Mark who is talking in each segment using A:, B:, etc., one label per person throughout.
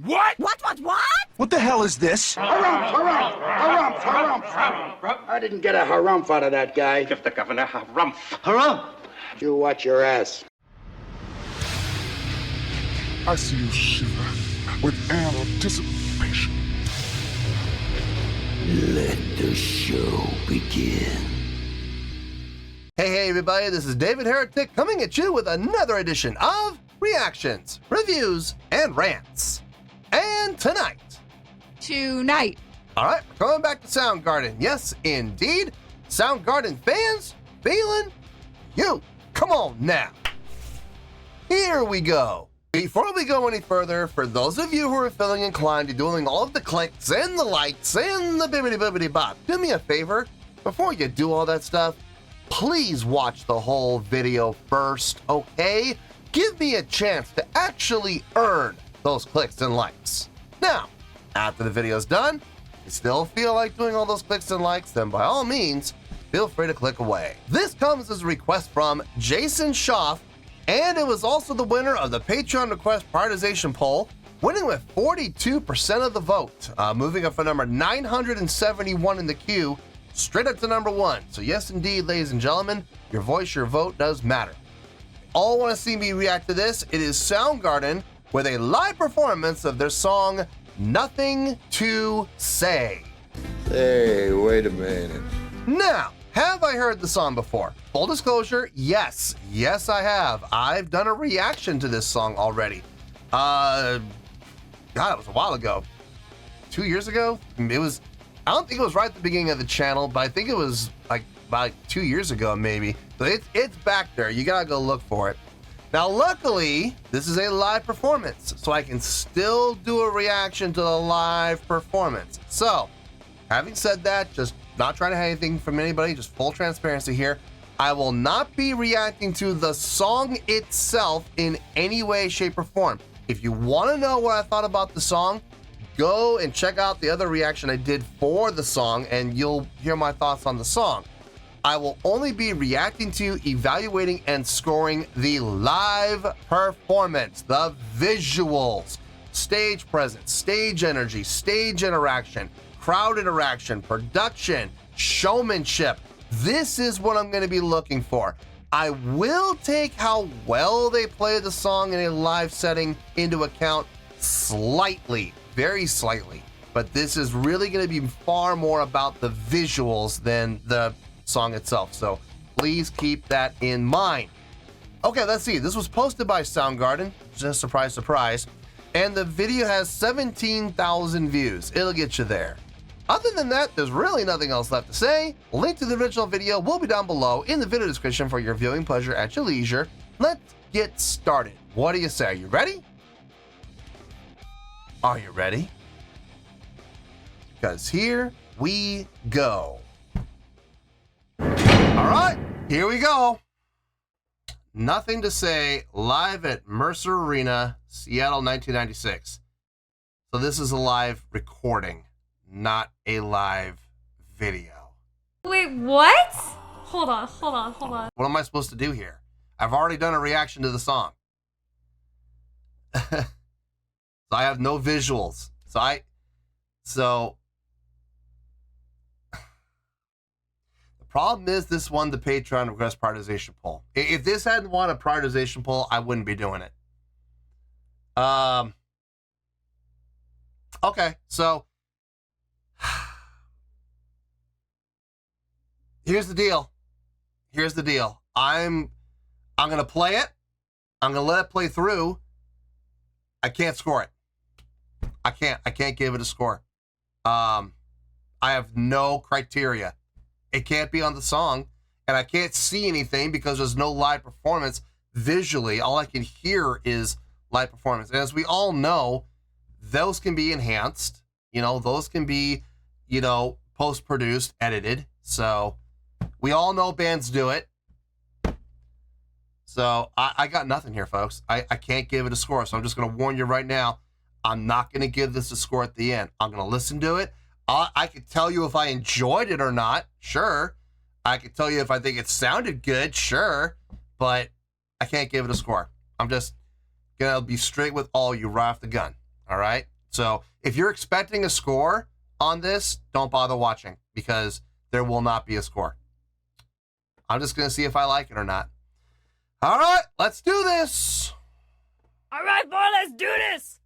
A: What?
B: What?
C: What the hell is this?
D: Harumph. I didn't get a harumph out of that guy.
A: Give the governor harumph.
C: Harumph!
D: You watch your ass.
E: I see you shiver with anticipation.
F: Let the show begin.
G: Hey everybody, this is David Heretic coming at you with another edition of Reactions, Reviews, and Rants. And tonight, alright, we're coming back to Soundgarden. Yes, indeed, Soundgarden Fans FEELIN YOU. Come on now. Here we go. Before we go any further, for those of you who are feeling inclined to doing all of the clicks and the likes and the bibbidi-bibbidi-bop, do me a favor, before you do all that stuff, please watch the whole video first, okay? Give me a chance to actually earn those clicks and likes. Now, after the video's done, if you still feel like doing all those clicks and likes, then by all means, feel free to click away. This comes as a request from Jason Schaff, and it was also the winner of the Patreon request prioritization poll, winning with 42% of the vote, moving up from number 971 in the queue, straight up to number 1. So yes, indeed, ladies and gentlemen, your voice, your vote does matter. All want to see me react to this, it is Soundgarden with a live performance of their song, Nothing to Say.
H: Hey, wait a minute.
G: Now, have I heard the song before? Full disclosure, yes. Yes, I have. I've done a reaction to this song already. God, it was a while ago. 2 years ago? It was, I don't think it was right at the beginning of the channel, but I think it was like about 2 years ago, maybe. So it's back there. You gotta go look for it. Now, luckily, this is a live performance, so I can still do a reaction to the live performance. So, having said that, just not trying to hide anything from anybody, just full transparency here. I will not be reacting to the song itself in any way, shape, or form. If you want to know what I thought about the song, go and check out the other reaction I did for the song, and you'll hear my thoughts on the song. I will only be reacting to, evaluating, and scoring the live performance, the visuals, stage presence, stage energy, stage interaction, crowd interaction, production, showmanship. This is what I'm going to be looking for. I will take how well they play the song in a live setting into account slightly, very slightly, but this is really going to be far more about the visuals than the song itself, so please keep that in mind. Okay, let's see. This was posted by Soundgarden, just surprise, surprise, and the video has 17,000 views. It'll get you there. Other than that, there's really nothing else left to say. Link to the original video will be down below in the video description for your viewing pleasure at your leisure. Let's get started. What do you say? Are you ready? Are you ready? Because here we go. All right, here we go. Nothing to Say, live at Mercer Arena, Seattle, 1996. So this is a live recording, not a live video.
I: Wait, what? Hold on.
G: What am I supposed to do here? I've already done a reaction to the song. So I have no visuals. So the problem is this won the Patreon request prioritization poll. If this hadn't won a prioritization poll, I wouldn't be doing it. Okay, so here's the deal. I'm gonna play it. I'm gonna let it play through. I can't score it. I can't give it a score. I have no criteria. It can't be on the song, and I can't see anything because there's no live performance visually. All I can hear is live performance. And as we all know, those can be enhanced. You know, those can be, you know, post-produced, edited. So we all know bands do it. So I got nothing here, folks. I can't give it a score. So I'm just going to warn you right now. I'm not going to give this a score at the end. I'm going to listen to it. I could tell you if I enjoyed it or not. Sure. I could tell you if I think it sounded good. Sure. But I can't give it a score. I'm just going to be straight with all you right off the gun. All right. So if you're expecting a score on this, don't bother watching because there will not be a score. I'm just going to see if I like it or not. All right, let's do this.
I: All right, boy, let's do this.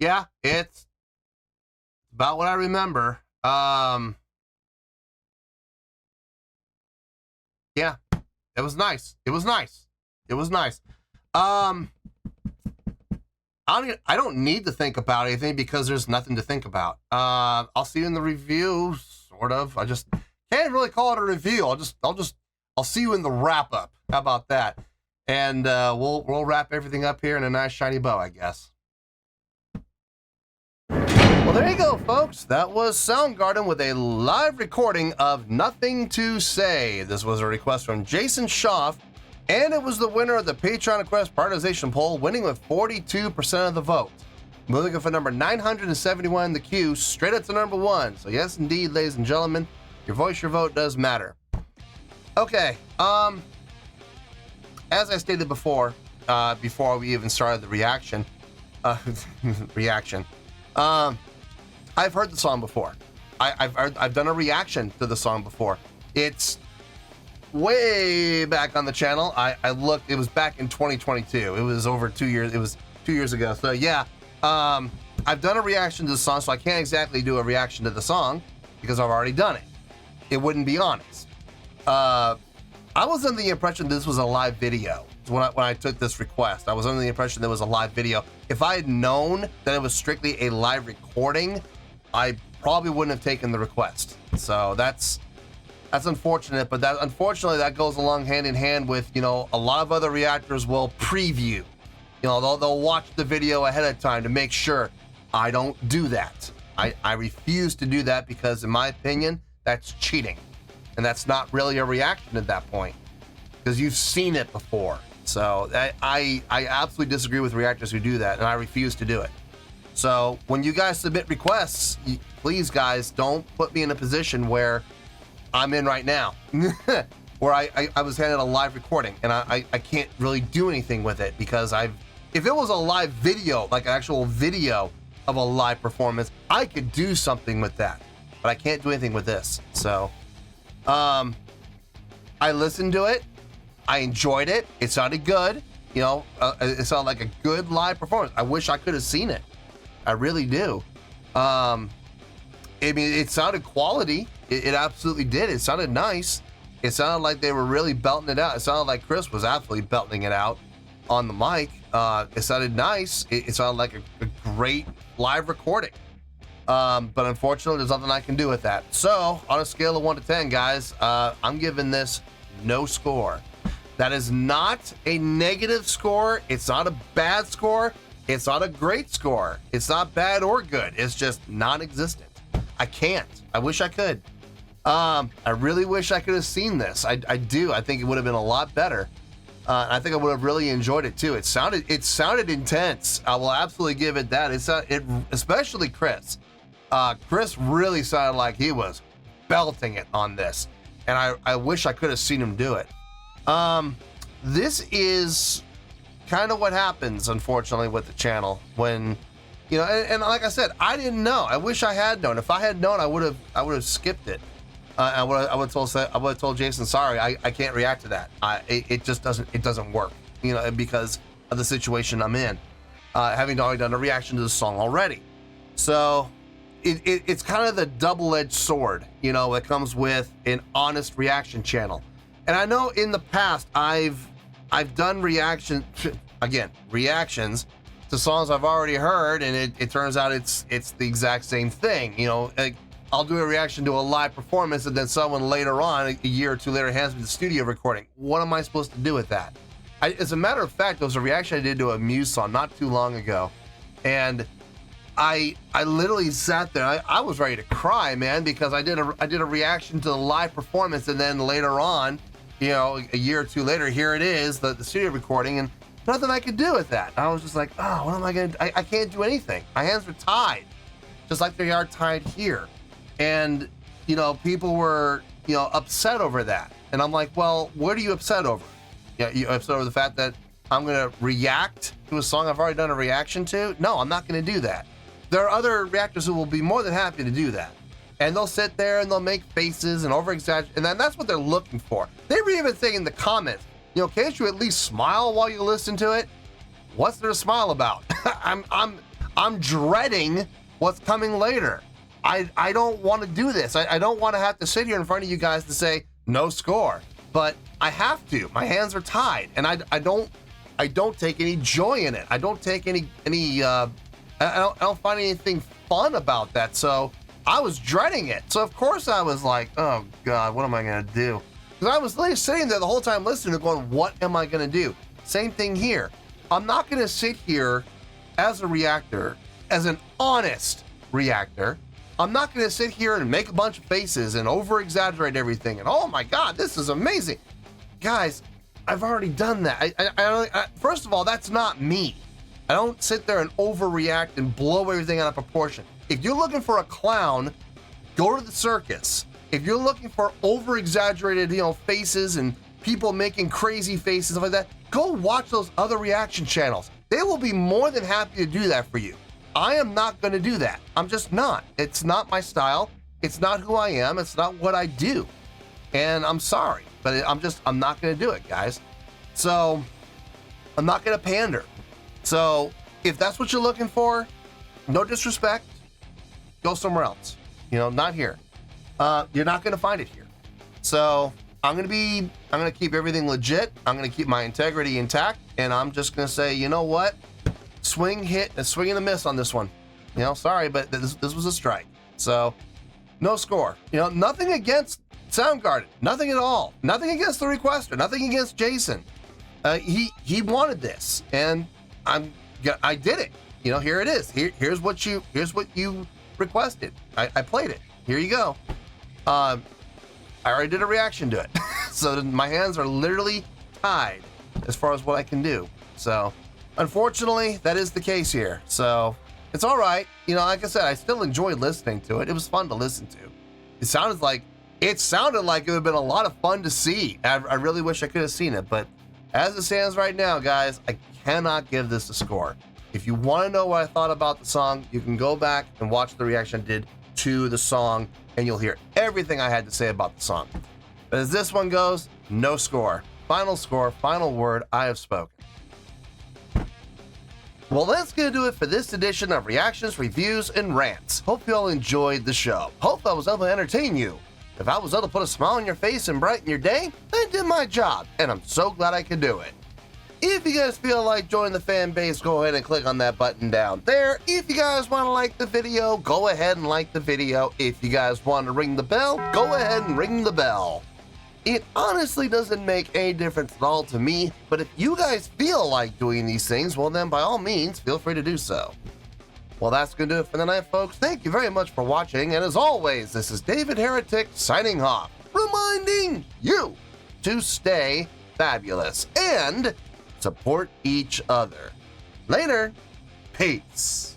G: Yeah, it's about what I remember. Yeah, it was nice. It was nice. It was nice. I I don't need to think about anything because there's nothing to think about. I'll see you in the review, sort of. I just can't really call it a review. I'll see you in the wrap up. How about that? And we'll wrap everything up here in a nice shiny bow, I guess. Well, there you go, folks. That was Soundgarden with a live recording of Nothing to Say. This was a request from Jason Schaff, and it was the winner of the Patreon Request Prioritization Poll, winning with 42% of the vote. Moving up for number 971 in the queue, straight up to number 1. So yes, indeed, ladies and gentlemen, your voice, your vote does matter. Okay, as I stated before we even started the reaction, I've heard the song before. I've done a reaction to the song before. It's way back on the channel. I looked. It was back in 2022. It was over 2 years. It was 2 years ago. So yeah, I've done a reaction to the song. So I can't exactly do a reaction to the song because I've already done it. It wouldn't be honest. I was under the impression this was a live video. When I took this request, I was under the impression there was a live video. If I had known that it was strictly a live recording, I probably wouldn't have taken the request. So that's unfortunate, but unfortunately that goes along hand in hand with, a lot of other reactors will preview. They'll watch the video ahead of time to make sure. I don't do that. I refuse to do that because in my opinion, that's cheating. And that's not really a reaction at that point because you've seen it before. So I absolutely disagree with reactors who do that, and I refuse to do it. So when you guys submit requests, please guys, don't put me in a position where I'm in right now, where I was handed a live recording and I can't really do anything with it because if it was a live video, like an actual video of a live performance, I could do something with that, but I can't do anything with this. So I listened to it. I enjoyed it. It sounded good. It sounded like a good live performance. I wish I could have seen it. I really do. It sounded quality. It absolutely did. It sounded nice. It sounded like they were really belting it out. It sounded like Chris was absolutely belting it out on the mic. It sounded nice. It sounded like a great live recording. But unfortunately, there's nothing I can do with that. So, on a scale of 1 to 10, guys, I'm giving this no score. That is not a negative score. It's not a bad score. It's not a great score. It's not bad or good. It's just non-existent. I can't. I wish I could. I really wish I could have seen this. I do. I think it would have been a lot better. I think I would have really enjoyed it too. It sounded intense. I will absolutely give it that. Especially Chris. Chris really sounded like he was belting it on this, and I wish I could have seen him do it. This is kind of what happens, unfortunately, with the channel when, and like I said, I didn't know. I wish I had known. If I had known, I would have skipped it. I would have told Jason, sorry, I can't react to that. It just doesn't work, because of the situation I'm in, having already done a reaction to the song already. So it's kind of the double-edged sword, that comes with an honest reaction channel. And I know in the past I've done reactions to songs I've already heard, and it turns out it's the exact same thing. I'll do a reaction to a live performance, and then someone later on, a year or two later, hands me the studio recording. What am I supposed to do with that? As a matter of fact, there was a reaction I did to a Muse song not too long ago, and I literally sat there. I was ready to cry, man, because I did a reaction to the live performance, and then later on, a year or two later, here it is, the studio recording, and nothing I could do with that. I was just like, oh, what am I gonna do? I can't do anything. My hands are tied, just like they are tied here. And, people were, upset over that. And I'm like, well, what are you upset over? You upset over the fact that I'm gonna react to a song I've already done a reaction to? No, I'm not gonna do that. There are other reactors who will be more than happy to do that. And they'll sit there and they'll make faces and over-exaggerate, and that's what they're looking for. They were even saying in the comments, can't you at least smile while you listen to it? What's there to smile about? I'm dreading what's coming later. I don't want to do this. I don't want to have to sit here in front of you guys to say no score, but I have to. My hands are tied, and I don't I don't take any joy in it. I don't take I don't find anything fun about that. So I was dreading it. So of course I was like, oh God, what am I gonna do? Because I was literally sitting there the whole time listening and going, what am I gonna do? Same thing here. I'm not gonna sit here as a reactor, as an honest reactor. I'm not gonna sit here and make a bunch of faces and over-exaggerate everything and oh my God, this is amazing. Guys, I've already done that. First of all, that's not me. I don't sit there and overreact and blow everything out of proportion. If you're looking for a clown, go to the circus. If you're looking for over-exaggerated, faces and people making crazy faces, stuff like that, go watch those other reaction channels. They will be more than happy to do that for you. I am not going to do that. I'm just not. It's not my style. It's not who I am. It's not what I do. And I'm sorry, but I'm not going to do it, guys. So I'm not going to pander. So if that's what you're looking for, no disrespect, go somewhere else. Not here. You're not going to find it here. So I'm going to keep everything legit. I'm going to keep my integrity intact. And I'm just going to say, you know what? Swing, hit, and swing and a miss on this one. Sorry, but this was a strike. So no score. Nothing against Soundgarden. Nothing at all. Nothing against the requester. Nothing against Jason. He wanted this, and I did it. Here it is. Here's what you requested. I played it. Here you go. I already did a reaction to it. So my hands are literally tied as far as what I can do. So unfortunately, that is the case here. So it's all right. Like I said, I still enjoyed listening to it. It was fun to listen to. It sounded like it would have been a lot of fun to see. I really wish I could have seen it, but as it stands right now, guys, I cannot give this a score. If you want to know what I thought about the song, you can go back and watch the reaction I did to the song, and you'll hear everything I had to say about the song. But as this one goes, no score. Final score, final word, I have spoken. Well, that's going to do it for this edition of Reactions, Reviews, and Rants. Hope you all enjoyed the show. Hope I was able to entertain you. If I was able to put a smile on your face and brighten your day, I did my job, and I'm so glad I could do it. If you guys feel like joining the fan base, go ahead and click on that button down there. If you guys want to like the video, go ahead and like the video. If you guys want to ring the bell, go ahead and ring the bell. It honestly doesn't make any difference at all to me, but if you guys feel like doing these things, well then by all means, feel free to do so. Well, that's going to do it for the night, folks. Thank you very much for watching, and as always, this is David Heretic signing off, reminding you to stay fabulous and support each other. Later. Peace.